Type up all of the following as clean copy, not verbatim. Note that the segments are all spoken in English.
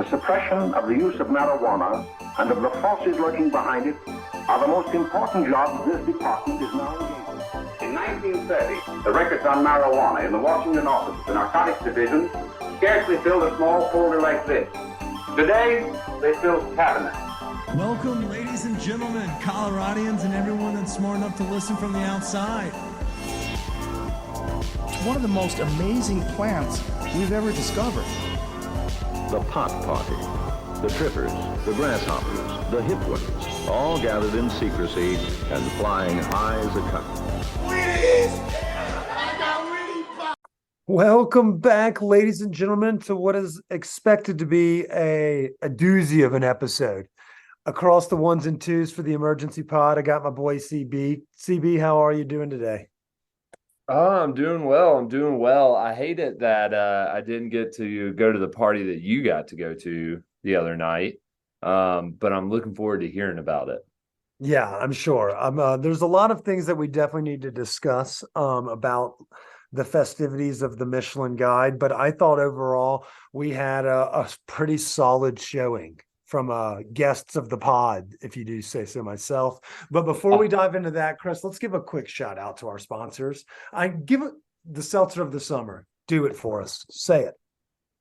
The suppression of the use of marijuana and of the forces lurking behind it are the most important jobs this department is now engaged in. In 1930, the records on marijuana in the Washington office of the Narcotics Division scarcely filled a small folder like this. Today, they fill cabinets. Welcome, ladies and gentlemen, Coloradians and everyone that's smart enough to listen from the outside. It's one of the most amazing plants we've ever discovered. The pot party, the trippers, the grasshoppers, the hip ones, all gathered in secrecy and flying high as a kite. Welcome back, ladies and gentlemen, to what is expected to be a doozy of an episode. Across the ones and twos for the emergency pod, I got my boy CB. CB, how are you doing today? Oh, I'm doing well. I hate it that I didn't get to go to the party that you got to go to the other night, but I'm looking forward to hearing about it. Yeah, I'm sure. There's a lot of things that we definitely need to discuss about the festivities of the Michelin Guide, but I thought overall we had a pretty solid showing from guests of the pod, if you do say so myself. But before we dive into that, Chris, let's give a quick shout out to our sponsors. I give it the seltzer of the summer. Do it for us. Say it.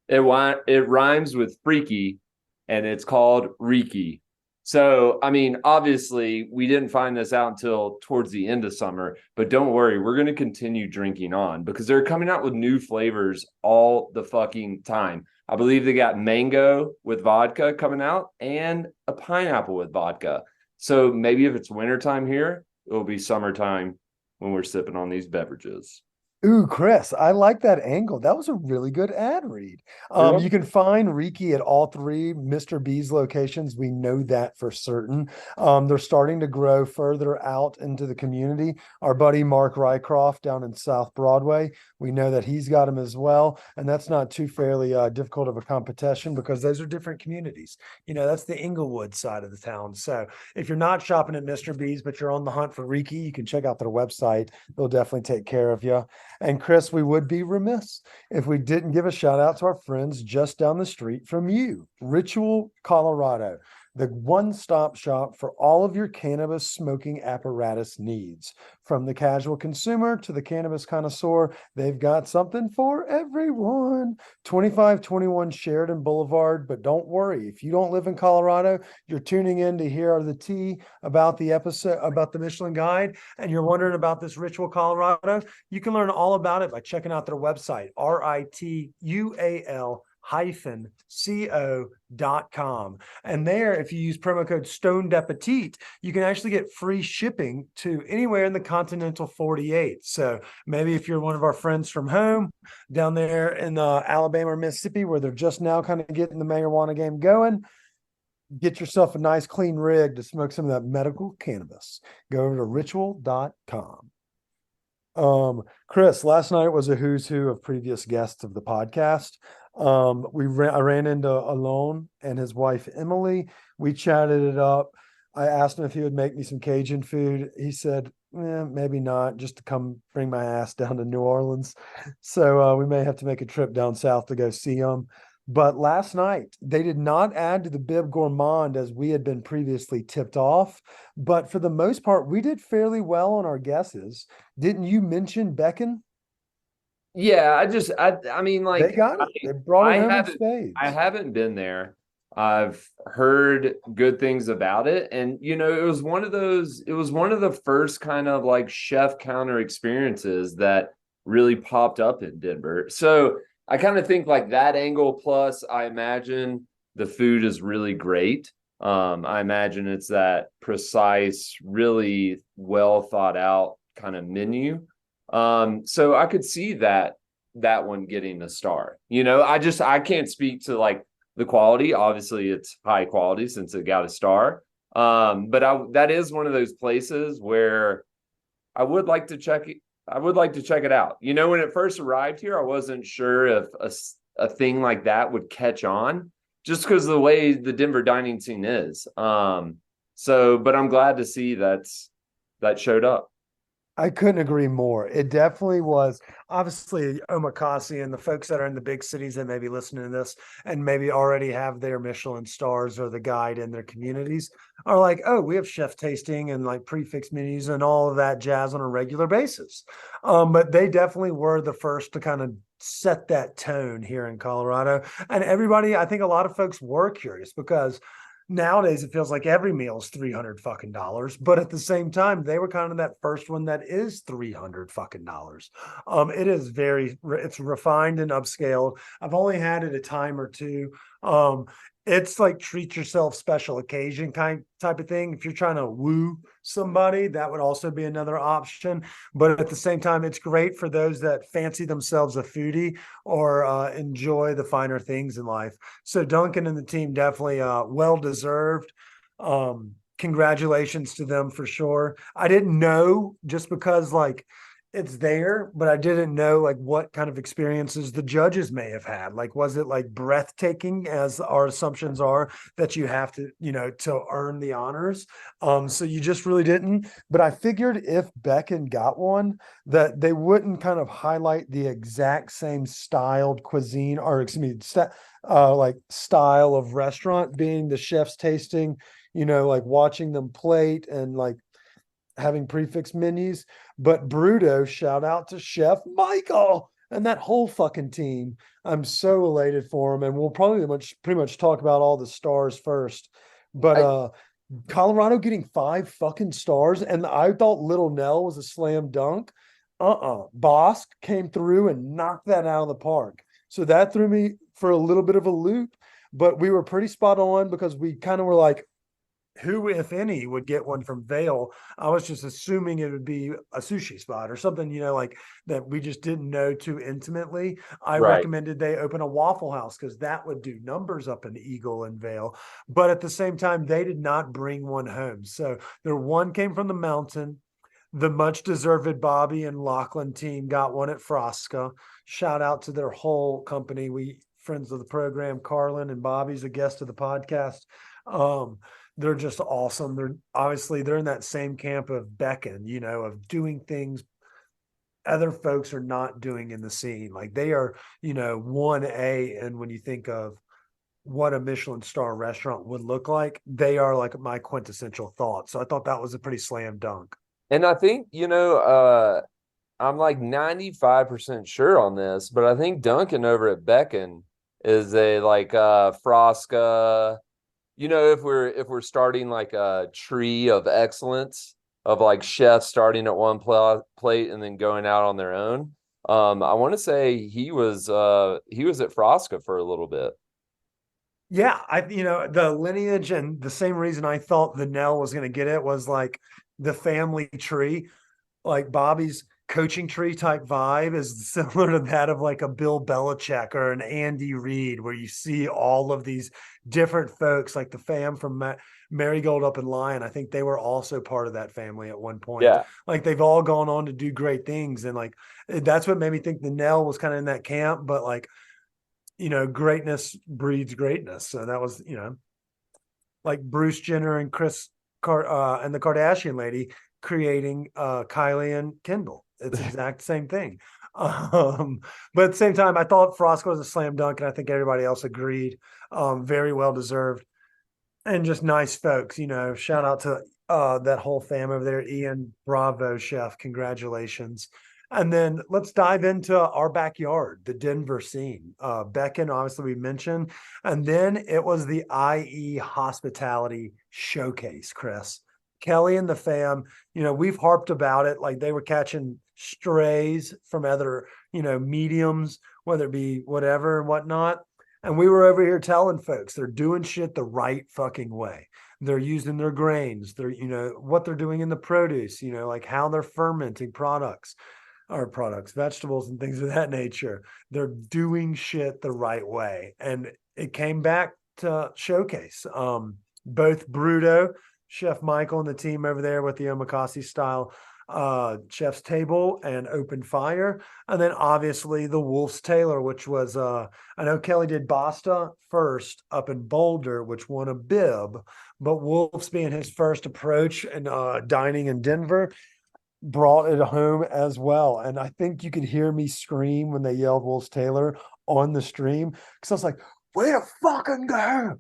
It rhymes with freaky, and it's called Reeky. So, I mean, obviously, we didn't find this out until towards the end of summer, but don't worry, we're going to continue drinking on because they're coming out with new flavors all the fucking time. I believe they got mango with vodka coming out and a pineapple with vodka. So maybe if it's wintertime here, it'll be summertime when we're sipping on these beverages. Ooh, Chris, I like that angle. That was a really good ad read. You can find Reeky at all three Mr. B's locations. We know that for certain. They're starting to grow further out into the community. Our buddy Mark Rycroft down in South Broadway, we know that he's got them as well. And that's not too fairly difficult of a competition because those are different communities. You know, that's the Inglewood side of the town. So if you're not shopping at Mr. B's, but you're on the hunt for Reeky, you can check out their website. They'll definitely take care of you. And Chris, we would be remiss if we didn't give a shout out to our friends just down the street from you, Ritual, Colorado, the one-stop shop for all of your cannabis smoking apparatus needs. From the casual consumer to the cannabis connoisseur, they've got something for everyone. 2521 Sheridan Boulevard, but don't worry, if you don't live in Colorado, you're tuning in to hear the tea about the episode, about the Michelin Guide, and you're wondering about this Ritual, Colorado, you can learn all about it by checking out their website, ritual-co.com. And there, if you use promo code Stoned Appetit, you can actually get free shipping to anywhere in the continental 48. So maybe if you're one of our friends from home down there in Alabama or Mississippi, where they're just now kind of getting the marijuana game going, get yourself a nice clean rig to smoke some of that medical cannabis. Go over to ritual.com. Chris, last night was a who's who of previous guests of the podcast. I ran into Alon and his wife Emily. We chatted it up. I asked him if he would make me some Cajun food. He said, maybe not, just to come bring my ass down to New Orleans. So we may have to make a trip down south to go see him. But last night, they did not add to the Bib Gourmand as we had been previously tipped off. But for the most part, we did fairly well on our guesses. Didn't you mention Beacon? Yeah, I mean, like, they got it. They brought it home in spades. I haven't been there. I've heard good things about it. And, you know, it was one of the first kind of like chef counter experiences that really popped up in Denver. So I kind of think like that angle, plus I imagine the food is really great. I imagine it's that precise, really well thought out kind of menu. So I could see that one getting a star. You know, I can't speak to like the quality. Obviously it's high quality since it got a star. But that is one of those places where I would like to check it out. You know, when it first arrived here, I wasn't sure if a thing like that would catch on just because of the way the Denver dining scene is. But I'm glad to see that showed up. I couldn't agree more. It definitely was. Obviously, omakase and the folks that are in the big cities that may be listening to this and maybe already have their Michelin stars or the guide in their communities are like, oh, we have chef tasting and like prefix menus and all of that jazz on a regular basis. But they definitely were the first to kind of set that tone here in Colorado. And everybody, I think a lot of folks were curious because nowadays it feels like every meal is 300 fucking dollars, but at the same time they were kind of that first one that is 300 fucking dollars. It is it's refined and upscaled. I've only had it a time or two. It's like treat yourself special occasion kind type of thing. If you're trying to woo somebody, that would also be another option. But at the same time, it's great for those that fancy themselves a foodie or enjoy the finer things in life. So Duncan and the team definitely well deserved. Congratulations to them for sure. I didn't know just because like it's there, but I didn't know like what kind of experiences the judges may have had. Like, was it like breathtaking as our assumptions are that you have to, to earn the honors? So you just really didn't. But I figured if Becken got one, that they wouldn't kind of highlight the exact same styled cuisine or excuse me, like style of restaurant being the chef's tasting, like watching them plate and like having prefix menus. But Bruto, shout out to Chef Michael and that whole fucking team. I'm so elated for them. And we'll probably pretty much talk about all the stars first. But Colorado getting 5 fucking stars. And I thought Little Nell was a slam dunk. Bosk came through and knocked that out of the park. So that threw me for a little bit of a loop. But we were pretty spot on because we kind of were like, who, if any, would get one from Vail? I was just assuming it would be a sushi spot or something, like that we just didn't know too intimately. I recommended they open a Waffle House because that would do numbers up in Eagle and Vail. But at the same time, they did not bring one home. So their one came from the mountain. The much deserved Bobby and Lachlan team got one at Frosca. Shout out to their whole company. We friends of the program, Carlin and Bobby's a guest of the podcast. They're just awesome. They're in that same camp of Becken, of doing things other folks are not doing in the scene. Like they are, 1A. And when you think of what a Michelin star restaurant would look like, they are like my quintessential thought. So I thought that was a pretty slam dunk. And I think, I'm like 95% sure on this, but I think Duncan over at Becken is a like Frosca. If we're starting like a tree of excellence of like chefs starting at one plate and then going out on their own, I want to say he was at Frosca for a little bit. Yeah, the lineage and the same reason I thought the Nell was going to get it was like the family tree, like Bobby's coaching tree type vibe is similar to that of like a Bill Belichick or an Andy Reid, where you see all of these different folks, like the fam from Marigold up in Lion. I think they were also part of that family at one point. Yeah. Like they've all gone on to do great things. And like, that's what made me think the Nell was kind of in that camp, but like, greatness breeds greatness. So that was, like Bruce Jenner and and the Kardashian lady creating Kylie and Kendall. It's the exact same thing. But at the same time, I thought Frosco was a slam dunk, and I think everybody else agreed. Very well deserved. And just nice folks, shout out to that whole fam over there. Ian, bravo, chef. Congratulations. And then let's dive into our backyard, the Denver scene. Becken, obviously, we mentioned. And then it was the IE Hospitality Showcase, Chris. Kelly and the fam, we've harped about it. Like they were catching strays from other, mediums, whether it be whatever and whatnot. And we were over here telling folks they're doing shit the right fucking way. They're using their grains. They're, what they're doing in the produce, like how they're fermenting vegetables and things of that nature. They're doing shit the right way. And it came back to showcase. Both Bruto, Chef Michael and the team over there with the omakase style chef's table and open fire. And then obviously the Wolf's Tailor, which was, I know Kelly did Basta first up in Boulder, which won a bib, but Wolf's being his first approach and dining in Denver. brought it home as well. And I think you could hear me scream when they yelled Wolves Taylor on the stream because I was like, way to fucking go.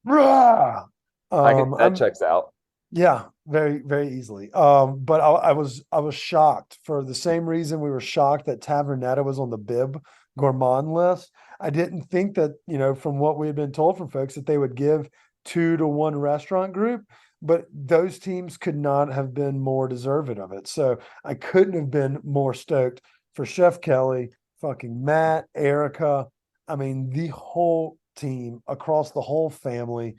Rah! That checks out. Yeah, very, very easily. But I was shocked for the same reason we were shocked that Tavernetta was on the Bib Gourmand list. I didn't think that, from what we had been told from folks that they would give 2-to-1 restaurant group, but those teams could not have been more deserving of it. So I couldn't have been more stoked for Chef Kelly, fucking Matt, Erica. I mean, the whole team across the whole family.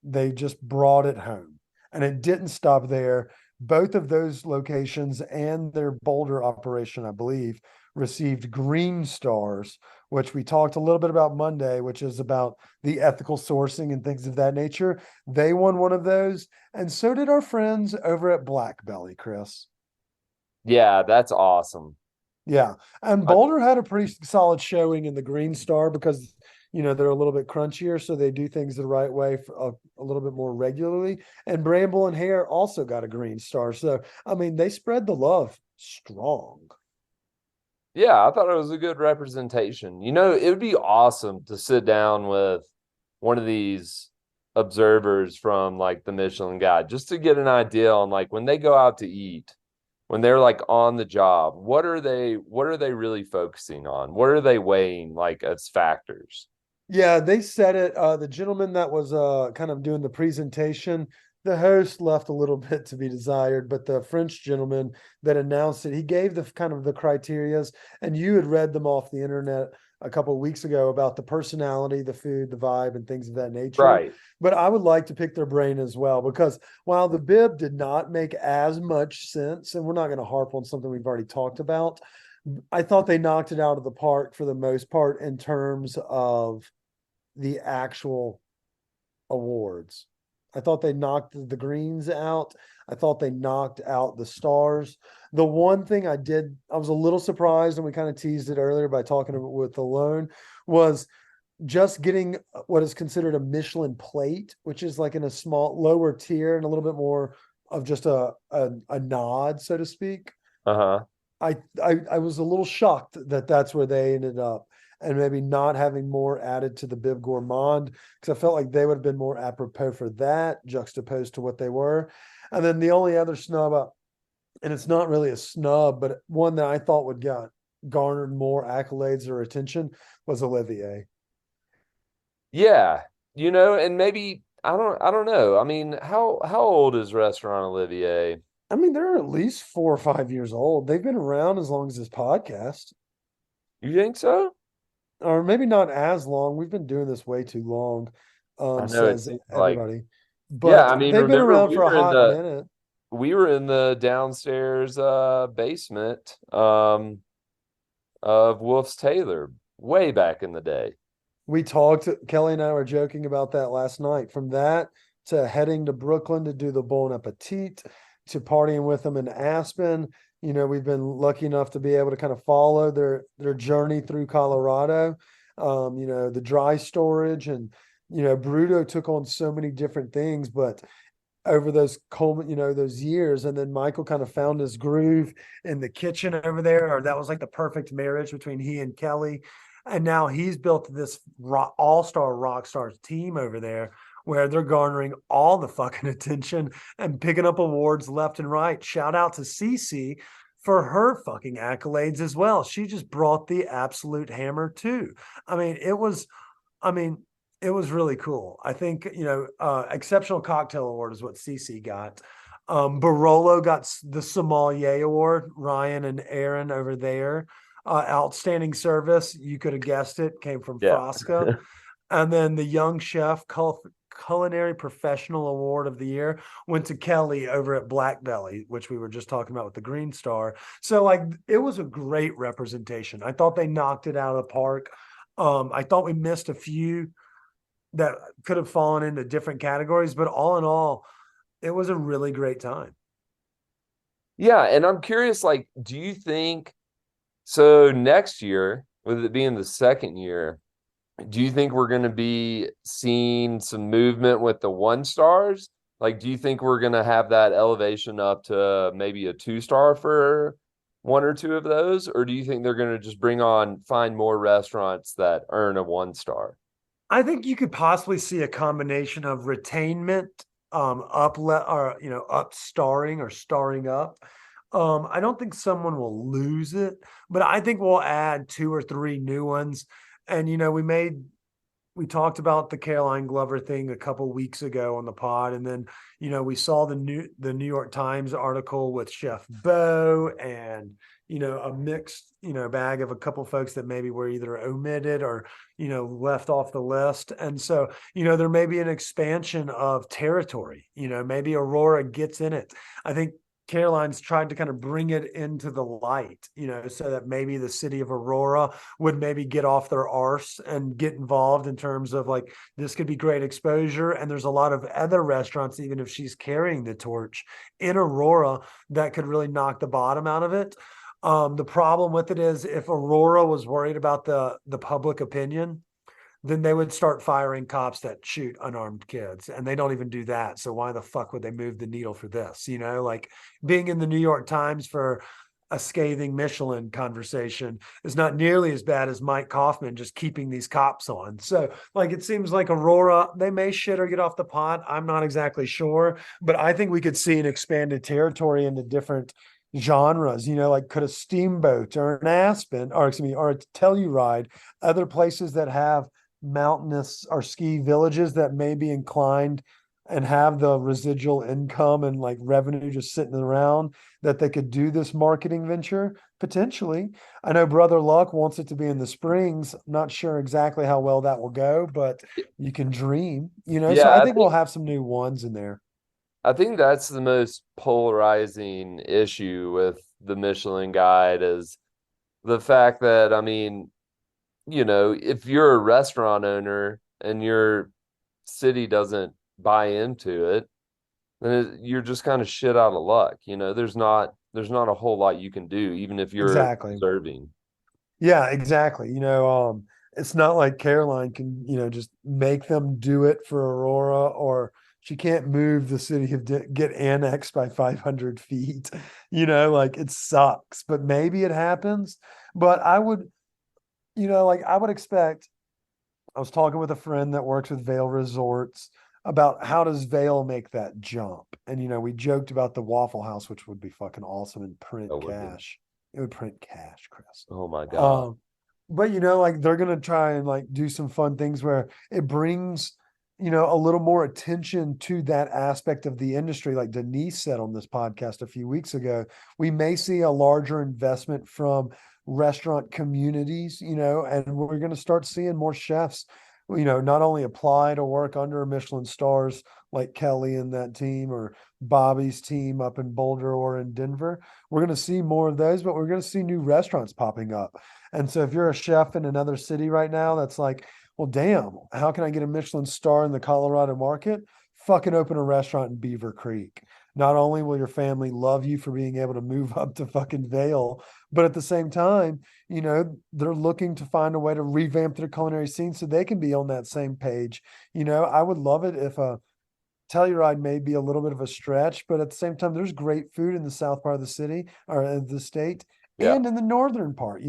They just brought it home. And it didn't stop there. Both of those locations and their Boulder operation, I believe, received green stars, which we talked a little bit about Monday, which is about the ethical sourcing and things of that nature. They won one of those, and so did our friends over at Black Belly, Chris. Yeah, that's awesome. Yeah, and Boulder had a pretty solid showing in the green star because they're a little bit crunchier, so they do things the right way for a little bit more regularly. And Bramble and Hare also got a green star. So, I mean, they spread the love strong. Yeah, I thought it was a good representation. It would be awesome to sit down with one of these observers from like the Michelin Guide just to get an idea on like when they go out to eat, when they're like on the job, what are they really focusing on? What are they weighing like as factors? Yeah, they said it. The gentleman that was kind of doing the presentation, the host left a little bit to be desired, but the French gentleman that announced it, he gave the kind of the criterias, and you had read them off the internet a couple of weeks ago about the personality, the food, the vibe, and things of that nature. Right. But I would like to pick their brain as well, because while the bib did not make as much sense, and we're not going to harp on something we've already talked about, I thought they knocked it out of the park for the most part in terms of the actual awards. I thought they knocked the greens out. I thought they knocked out the stars. The one thing I was a little surprised, and we kind of teased it earlier by talking with Alone, was just getting what is considered a Michelin plate, which is like in a small lower tier and a little bit more of just a nod, so to speak. Uh-huh. I was a little shocked that that's where they ended up, and maybe not having more added to the Bib Gourmand, because I felt like they would have been more apropos for that, juxtaposed to what they were. And then the only other snub, and it's not really a snub, but one that I thought would get garnered more accolades or attention, was Olivier. Yeah, and maybe I don't know. I mean, how old is Restaurant Olivier? I mean, they're at least 4 or 5 years old. They've been around as long as this podcast. You think so? Or maybe not as long. We've been doing this way too long, I know, says Like, everybody. But yeah, I mean, they've been remember around for a hot minute. We were in the downstairs basement of Wolf's Taylor way back in the day. We talked, Kelly and I were joking about that last night. From that to heading to Brooklyn to do the Bon Appetit, to partying with them in Aspen. We've been lucky enough to be able to kind of follow their journey through Colorado. The dry storage, and Bruto took on so many different things, but over those those years, and then Michael kind of found his groove in the kitchen over there, or that was like the perfect marriage between he and Kelly. And now he's built this all-star rock stars team over there, where they're garnering all the fucking attention and picking up awards left and right. Shout out to Cece for her fucking accolades as well. She just brought the absolute hammer too. It was really cool. I think, exceptional cocktail award is what Cece got. Barolo got the sommelier award, Ryan and Aaron over there. Outstanding service, you could have guessed it, came from Frasca. And then the young chef culinary professional award of the year went to Kelly over at Black Belly, which we were just talking about with the green star. So it was a great representation. I thought they knocked it out of the park. I thought we missed a few that could have fallen into different categories, but all in all, it was a really great time. Yeah, and I'm curious, do you think so next year, with it being the second year, do you think we're going to be seeing some movement with the 1 stars? Like, do you think we're gonna have that elevation up to maybe a 2-star for one or two of those, or do you think they're gonna just find more restaurants that earn a 1-star? I think you could possibly see a combination of retainment, up starring or starring up. I don't think someone will lose it, but I think we'll add 2 or 3 new ones. And we talked about the Caroline Glover thing a couple weeks ago on the pod, and then we saw the New York Times article with Chef Bo, and a mixed bag of a couple folks that maybe were either omitted or left off the list. And so there may be an expansion of territory. Maybe Aurora gets in it. I think Caroline's tried to kind of bring it into the light, so that maybe the city of Aurora would maybe get off their arse and get involved in terms of like, this could be great exposure. And there's a lot of other restaurants, even if she's carrying the torch in Aurora, that could really knock the bottom out of it. The problem with it is, if Aurora was worried about the public opinion, then they would start firing cops that shoot unarmed kids, and they don't even do that. So why the fuck would they move the needle for this? Like being in the New York Times for a scathing Michelin conversation is not nearly as bad as Mike Kaufman just keeping these cops on. So like, it seems like Aurora, they may shit or get off the pot. I'm not exactly sure, but I think we could see an expanded territory into different genres. Like, could a Steamboat or an Aspen, or a Telluride, other places that have mountainous or ski villages that may be inclined and have the residual income and like revenue just sitting around, that they could do this marketing venture potentially. I know Brother Luck wants it to be in the Springs. Not sure exactly how well that will go, but you can dream, Yeah, so I think we'll have some new ones in there. I think that's the most polarizing issue with the Michelin Guide, is the fact that, if you're a restaurant owner and your city doesn't buy into it, then you're just kind of shit out of luck. There's not a whole lot you can do, even if you're Exactly. serving. Yeah, exactly. It's not like Caroline can, just make them do it for Aurora, or she can't move the city of get annexed by 500 feet. Like, it sucks, but maybe it happens. But I would expect, I was talking with a friend that works with Vail Resorts about how does Vail make that jump. And, we joked about the Waffle House, which would be fucking awesome and print cash. It would print cash, Chris. Oh my God. But, like, they're going to try and like do some fun things where it brings, a little more attention to that aspect of the industry. Like Denise said on this podcast a few weeks ago, we may see a larger investment from restaurant communities, and we're going to start seeing more chefs, not only apply to work under Michelin stars like Kelly and that team, or Bobby's team up in Boulder or in Denver. We're going to see more of those, but we're going to see new restaurants popping up. And so if you're a chef in another city right now, that's like, well, damn, how can I get a Michelin star in the Colorado market? Fucking open a restaurant in Beaver Creek. Not only will your family love you for being able to move up to fucking Vail, but at the same time, they're looking to find a way to revamp their culinary scene so they can be on that same page. I would love it if a Telluride may be a little bit of a stretch, but at the same time, there's great food in the south part of the city or the state. Yeah. And in the northern part,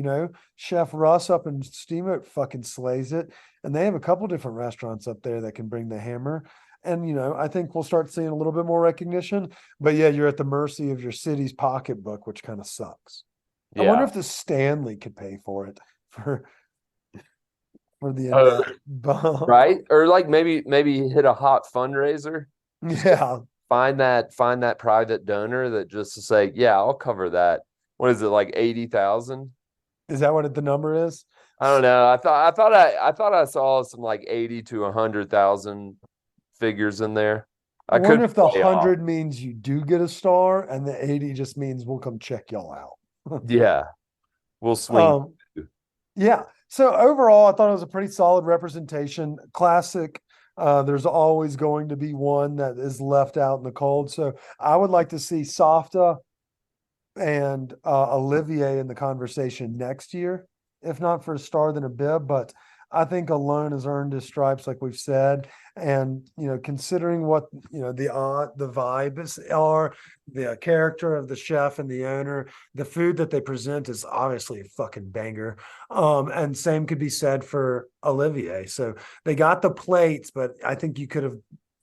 Chef Russ up in Steamboat fucking slays it. And they have a couple different restaurants up there that can bring the hammer. And, I think we'll start seeing a little bit more recognition. But yeah, you're at the mercy of your city's pocketbook, which kind of sucks. Yeah. I wonder if the Stanley could pay for it for the right? Or like maybe hit a hot fundraiser. Yeah. Find that private donor that just to say, yeah, I'll cover that. What is it, like 80,000? Is that what the number is? I don't know. I thought I saw some like 80 to 100,000 figures in there. I wonder if the 100 means you do get a star, and the 80 just means we'll come check y'all out. Yeah, we'll swing. Yeah. So overall, I thought it was a pretty solid representation. Classic. There's always going to be one that is left out in the cold. So I would like to see Safta and Olivier in the conversation next year, if not for a star, then a bib. But I think alone has earned his stripes, like we've said. And, considering what, the vibes are, the character of the chef and the owner, the food that they present is obviously a fucking banger. And same could be said for Olivier. So they got the plates, but I think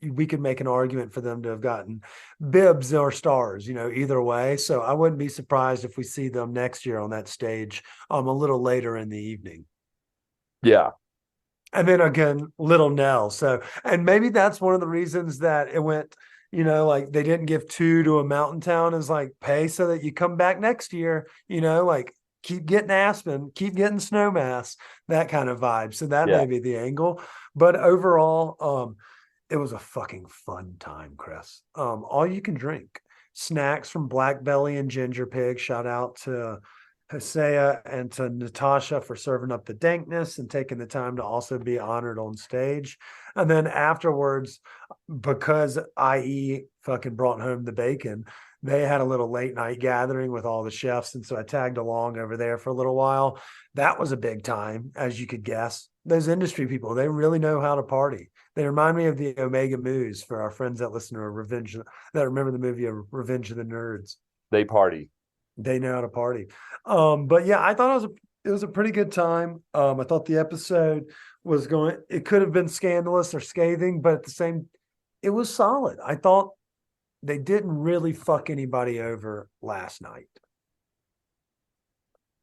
we could make an argument for them to have gotten bibs or stars, either way. So I wouldn't be surprised if we see them next year on that stage, a little later in the evening. Yeah. And then again, Little Nell. So, and maybe that's one of the reasons that it went, like they didn't give 2 to a mountain town is like pay so that you come back next year, like keep getting Aspen, keep getting Snowmass, that kind of vibe. So that may be the angle. But overall, it was a fucking fun time, Chris. All you can drink. Snacks from Black Belly and Ginger Pig. Shout out to Hosea and to Natasha for serving up the dankness and taking the time to also be honored on stage. And then afterwards, because IE fucking brought home the bacon, they had a little late night gathering with all the chefs. And so I tagged along over there for a little while. That was a big time, as you could guess. Those industry people, they really know how to party. They remind me of the Omega Moose for our friends that listen to that remember the movie Revenge of the Nerds. They party. They know how to party. But yeah, I thought it was a pretty good time. I thought the episode it could have been scandalous or scathing, but at the same, it was solid. I thought they didn't really fuck anybody over last night.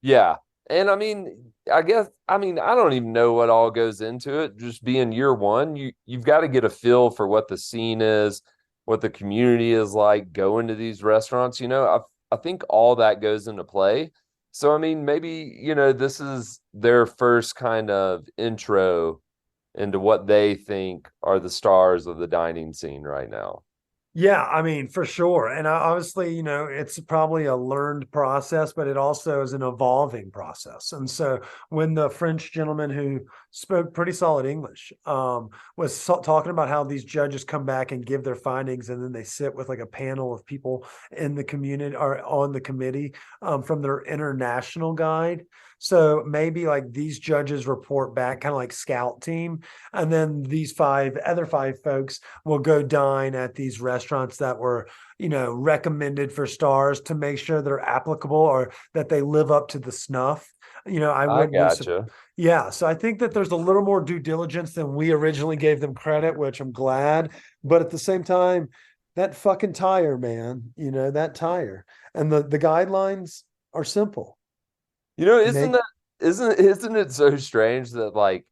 Yeah. And I mean, I don't even know what all goes into it. Just being year one, you've got to get a feel for what the scene is, what the community is like, going to these restaurants. I think all that goes into play. So, I mean, maybe, this is their first kind of intro into what they think are the stars of the dining scene right now. Yeah, I mean, for sure. And obviously, it's probably a learned process, but it also is an evolving process. And so when the French gentleman who spoke pretty solid English was talking about how these judges come back and give their findings, and then they sit with like a panel of people in the community or on the committee from their international guide. So maybe like these judges report back kind of like scout team, and then these other five folks will go dine at these restaurants that were, recommended for stars to make sure they're applicable or that they live up to the snuff. I gotcha. Yeah. So I think that there's a little more due diligence than we originally gave them credit, which I'm glad. But at the same time, that fucking tire, man, that tire and the guidelines are simple. Isn't it so strange that like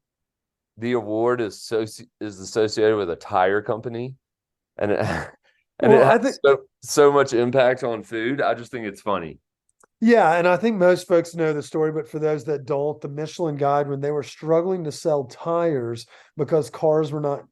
the award is associated with a tire company, and it has so much impact on food? I just think it's funny. Yeah, and I think most folks know the story, but for those that don't, the Michelin Guide, when they were struggling to sell tires because cars were not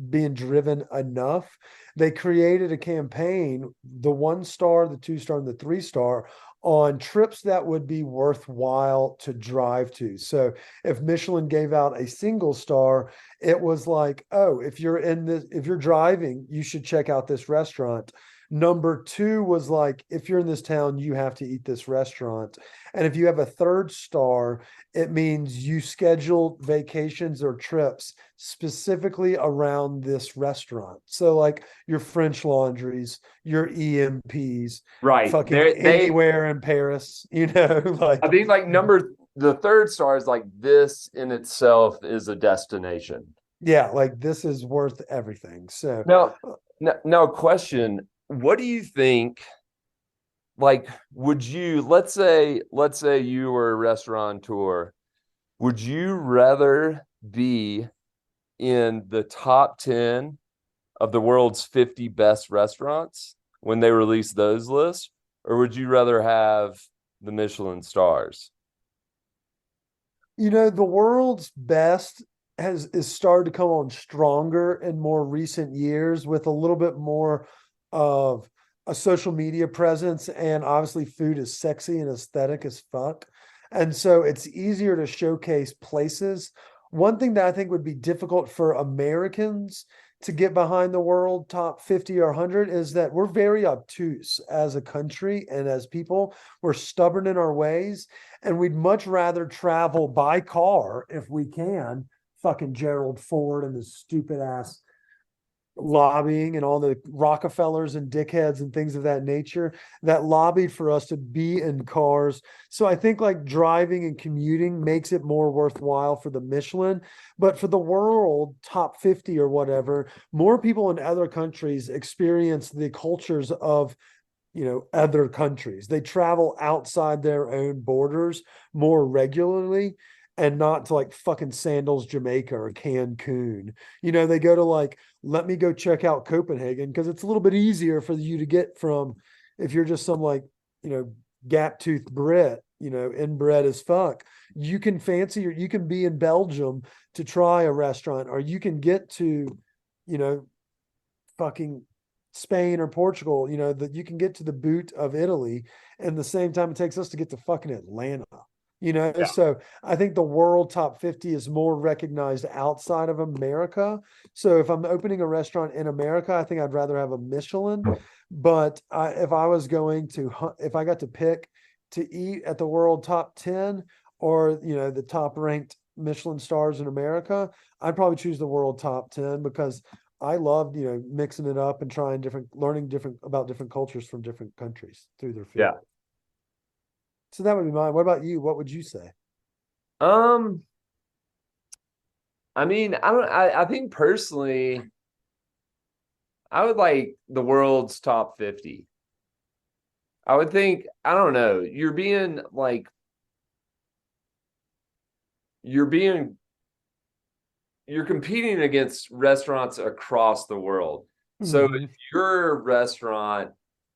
being driven enough, they created a campaign, the 1-star, the 2-star, and the 3-star, on trips that would be worthwhile to drive to. So if Michelin gave out a single star, it was like, oh, if you're driving, you should check out this restaurant. Number 2 was like, if you're in this town, you have to eat this restaurant. And if you have a 3rd star, it means you schedule vacations or trips specifically around this restaurant. So like your French Laundries, your EMPs, right? Fucking anywhere in Paris, like I think like the 3rd star is like, this in itself is a destination. Yeah, like this is worth everything. So now question. What do you think? Like, let's say you were a restaurateur, would you rather be in the top 10 of the world's 50 best restaurants when they release those lists, or would you rather have the Michelin stars? The world's best is started to come on stronger in more recent years with a little bit more of a social media presence, and obviously food is sexy and aesthetic as fuck, and so it's easier to showcase places. One thing that I think would be difficult for Americans to get behind the world top 50 or 100 is that we're very obtuse as a country and as people. We're stubborn in our ways, and we'd much rather travel by car if we can. Fucking Gerald Ford and his stupid ass lobbying and all the Rockefellers and dickheads and things of that nature that lobbied for us to be in cars. So I think like driving and commuting makes it more worthwhile for the Michelin, but for the world top 50 or whatever, more people in other countries experience the cultures of other countries. They travel outside their own borders more regularly, and not to like fucking Sandals, Jamaica or Cancun. They go to like, let me go check out Copenhagen because it's a little bit easier for you to get from, if you're just some like, gap toothed Brit, inbred as fuck. You can you can be in Belgium to try a restaurant, or you can get to, fucking Spain or Portugal, that you can get to the boot of Italy and the same time it takes us to get to fucking Atlanta. Yeah. So I think the world top 50 is more recognized outside of America. So if I'm opening a restaurant in America, I think I'd rather have a Michelin. But if I got to pick to eat at the world top 10 or, the top ranked Michelin stars in America, I'd probably choose the world top 10 because I loved, mixing it up and learning about different cultures from different countries through their food. Yeah. So that would be mine. What about you? What would you say? I mean, I think personally, I would like the world's top 50. I would think, I don't know, you're competing against restaurants across the world. So if your restaurant,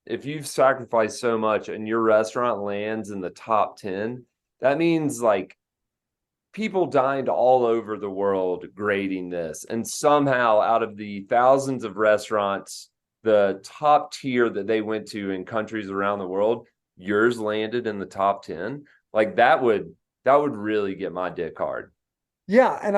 if you've sacrificed so much and your restaurant lands in the top 10, that means like people dined all over the world grading this. And somehow out of the thousands of restaurants, the top tier that they went to in countries around the world, yours landed in the top 10. Like that would really get my dick hard. Yeah. And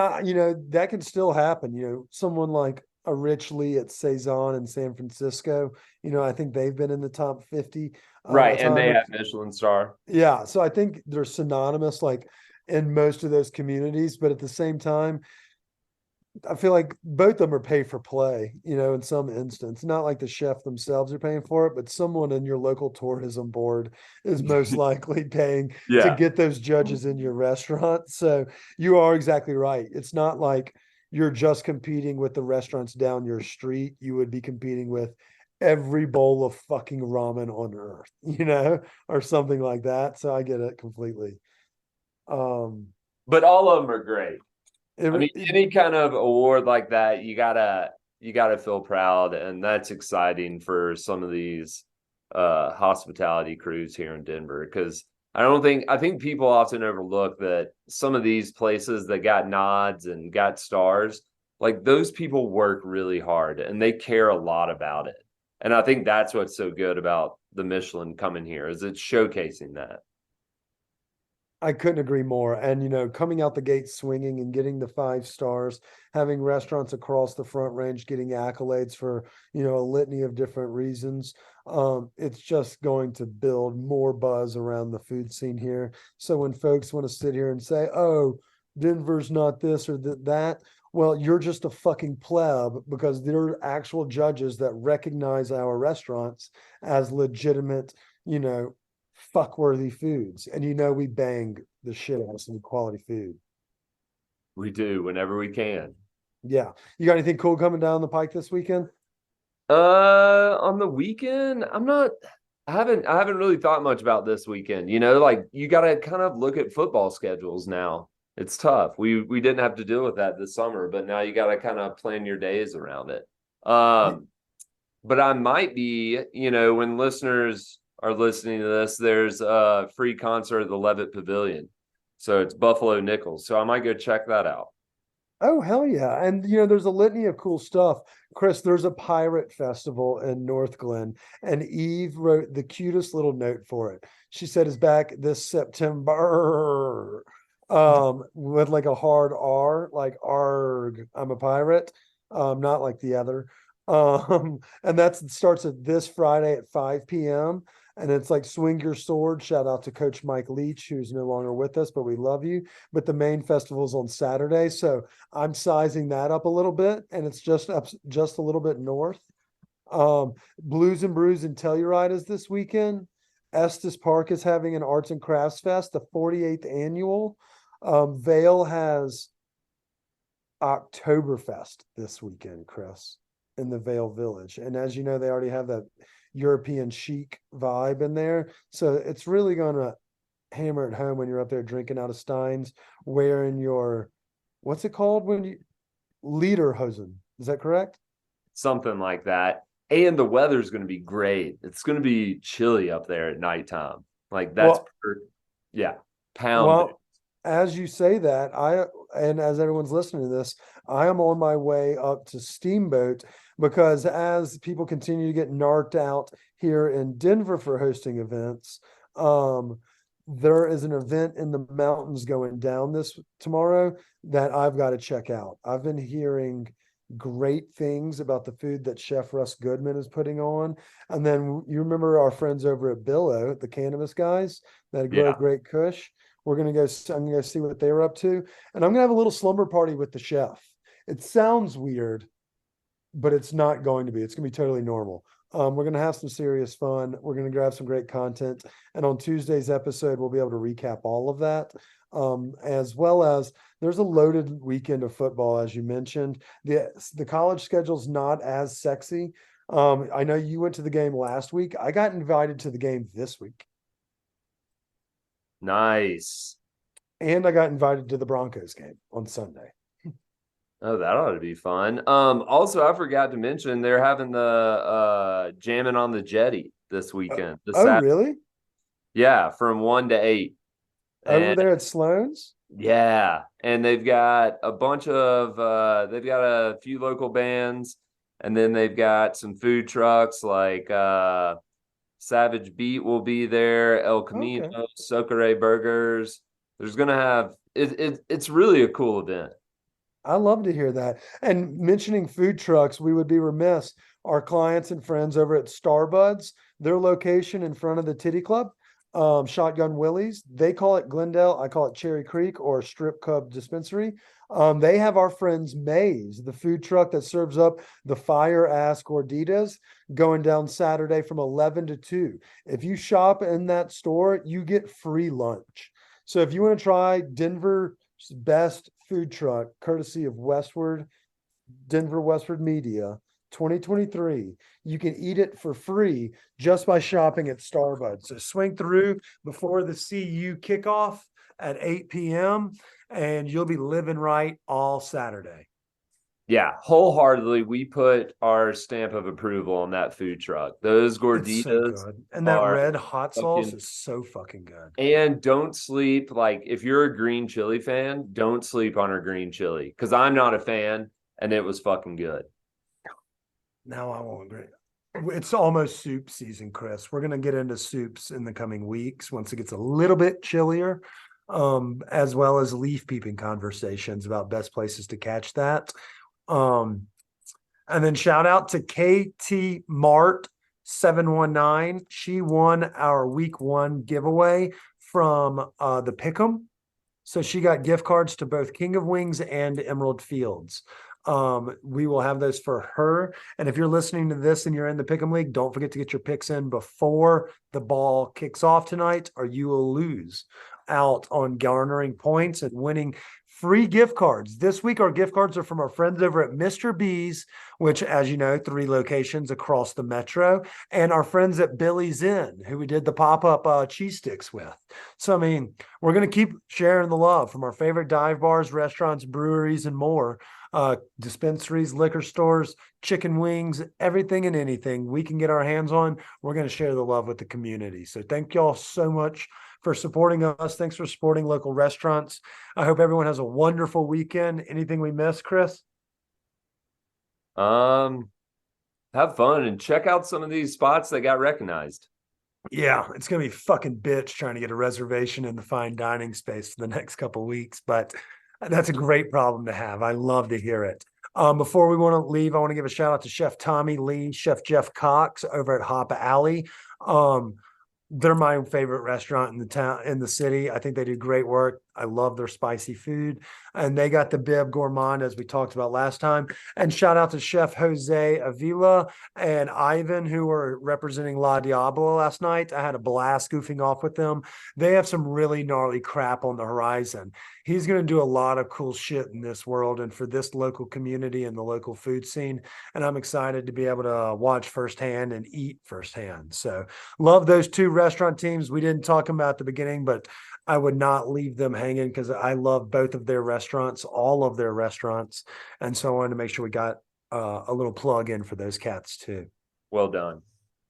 that can still happen. Someone like a Rich Lee at Cezanne in San Francisco. I think they've been in the top 50. Right. And they have Michelin star. Yeah. So I think they're synonymous like in most of those communities, but at the same time, I feel like both of them are pay for play, in some instance. Not like the chef themselves are paying for it, but someone in your local tourism board is most likely paying to get those judges in your restaurant. So you are exactly right. It's not like you're just competing with the restaurants down your street. You would be competing with every bowl of fucking ramen on earth, or something like that. So I get it completely. But all of them are great. Any kind of award like that, you gotta feel proud, and that's exciting for some of these hospitality crews here in Denver, because I think people often overlook that some of these places that got nods and got stars, like those people work really hard and they care a lot about it. And I think that's what's so good about the Michelin coming here, is it's showcasing that. I couldn't agree more. And, coming out the gate swinging and getting the 5 stars, having restaurants across the Front Range getting accolades for, a litany of different reasons. It's just going to build more buzz around the food scene here. So when folks want to sit here and say, oh, Denver's not this or that, well, you're just a fucking pleb, because there are actual judges that recognize our restaurants as legitimate, fuckworthy foods. And we bang the shit out of some quality food. We do whenever we can. Yeah. You got anything cool coming down the pike this weekend? On the weekend, I haven't really thought much about this weekend. Like you gotta kind of look at football schedules now. It's tough. We didn't have to deal with that this summer, but now you gotta kind of plan your days around it. But I might be, when listeners are listening to this, there's a free concert at the Levitt Pavilion. So it's Buffalo Nichols. So I might go check that out. Oh, hell yeah. And, there's a litany of cool stuff. Chris, there's a pirate festival in North Glen, and Eve wrote the cutest little note for it. She said it's back this September, with like a hard R, like arg, I'm a pirate. not like the other. And that starts at this Friday at 5 p.m. And it's like Swing Your Sword. Shout out to Coach Mike Leach, who's no longer with us, but we love you. But the main festival's on Saturday. So I'm sizing that up a little bit, and it's just up just a little bit north. Blues and Brews and Telluride is this weekend. Estes Park is having an Arts and Crafts Fest, the 48th annual. Vale has Oktoberfest this weekend, Chris, in the Vale Village. And as you know, they already have that European chic vibe in there. So it's really going to hammer it home when you're up there drinking out of steins, wearing your, what's it called when you, lederhosen. Is that correct? Something like that. And the weather's going to be great. It's going to be chilly up there at nighttime. Like that's, pound. Well, as you say that, and as everyone's listening to this, I am on my way up to Steamboat, because as people continue to get narked out here in Denver for hosting events, there is an event in the mountains going down tomorrow that I've got to check out. I've been hearing great things about the food that Chef Russ Goodman is putting on. And then you remember our friends over at Billow, the cannabis guys that grow great kush. I'm going to go see what they're up to. And I'm going to have a little slumber party with the chef. It sounds weird, but it's not going to be. It's going to be totally normal. We're going to have some serious fun. We're going to grab some great content. And on Tuesday's episode, we'll be able to recap all of that. As well as there's a loaded weekend of football, as you mentioned. The college schedule's not as sexy. I know you went to the game last week. I got invited to the game this week. Nice. And I got invited to the Broncos game on Sunday. Oh, that ought to be fun. Also, I forgot to mention they're having the jamming on the jetty this weekend. Really? Yeah, from 1 to 8. Over there at Sloan's? Yeah. And they've got a bunch of they've got a few local bands, and then they've got some food trucks like Savage Beat will be there, El Camino, Socorre Burgers. There's gonna have it's really a cool event. I love to hear that. And mentioning food trucks, we would be remiss. Our clients and friends over at Starbuds, their location in front of the Titty Club, Shotgun Willie's, they call it Glendale. I call it Cherry Creek or Strip Club Dispensary. They have our friends Maze, the food truck that serves up the fire ass gorditas, going down Saturday from 11 to 2. If you shop in that store, you get free lunch. So if you want to try Denver's best food truck, courtesy of Denver Westward Media, 2023, you can eat it for free just by shopping at Starbuds. So swing through before the CU kickoff at 8 p.m. and you'll be living right all Saturday. Yeah, wholeheartedly, we put our stamp of approval on that food truck. Those gorditas, so good. And that red hot sauce is so fucking good. And don't sleep, like if you're a green chili fan, don't sleep on our green chili, because I'm not a fan, and it was fucking good. Now I won't agree. It's almost soup season, Chris. We're going to get into soups in the coming weeks once it gets a little bit chillier, as well as leaf peeping conversations about best places to catch that. And then shout out to KT Mart 719. She won our week 1 giveaway from the Pick'em. So she got gift cards to both King of Wings and Emerald Fields. We will have those for her. And if you're listening to this and you're in the Pick'em League, don't forget to get your picks in before the ball kicks off tonight, or you will lose out on garnering points and winning free gift cards. This week, our gift cards are from our friends over at Mr. B's, which, as you know, 3 locations across the metro, and our friends at Billy's Inn, who we did the pop-up cheese sticks with. So, I mean, we're going to keep sharing the love from our favorite dive bars, restaurants, breweries, and more. Dispensaries, liquor stores, chicken wings, everything and anything we can get our hands on. We're going to share the love with the community. So thank y'all so much for supporting us. Thanks for supporting local restaurants. I hope everyone has a wonderful weekend. Anything we missed, Chris? Have fun and check out some of these spots that got recognized. Yeah, it's going to be fucking bitch trying to get a reservation in the fine dining space for the next couple of weeks, but that's a great problem to have. I love to hear it. Before we want to leave, I want to give a shout out to Chef Tommy Lee, Chef Jeff Cox over at Hop Alley. They're my favorite restaurant in the town, in the city. I think they do great work. I love their spicy food, and they got the Bib Gourmand as we talked about last time. And shout out to Chef Jose Avila and Ivan, who were representing La Diablo last night. I had a blast goofing off with them. They have some really gnarly crap on the horizon. He's going to do a lot of cool shit in this world and for this local community and the local food scene. And I'm excited to be able to watch firsthand and eat firsthand. So love those two restaurant teams. We didn't talk about at the beginning, but I would not leave them hanging because I love both of their restaurants, all of their restaurants. And so I wanted to make sure we got a little plug in for those cats too. Well done.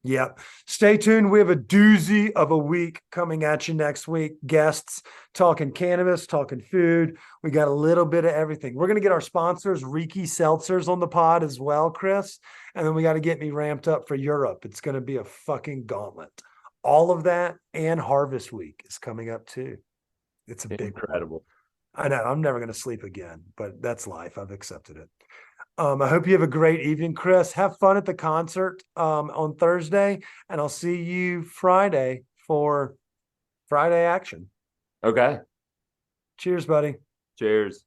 Yep. Stay tuned. We have a doozy of a week coming at you next week. Guests talking cannabis, talking food. We got a little bit of everything. We're going to get our sponsors, Riki Seltzers, on the pod as well, Chris. And then we got to get me ramped up for Europe. It's going to be a fucking gauntlet. All of that and Harvest Week is coming up too. It's a big Incredible. one. I know. I'm never going to sleep again, but that's life. I've accepted it. I hope you have a great evening, Chris. Have fun at the concert on Thursday, and I'll see you Friday for Friday action. Okay. Cheers, buddy. Cheers.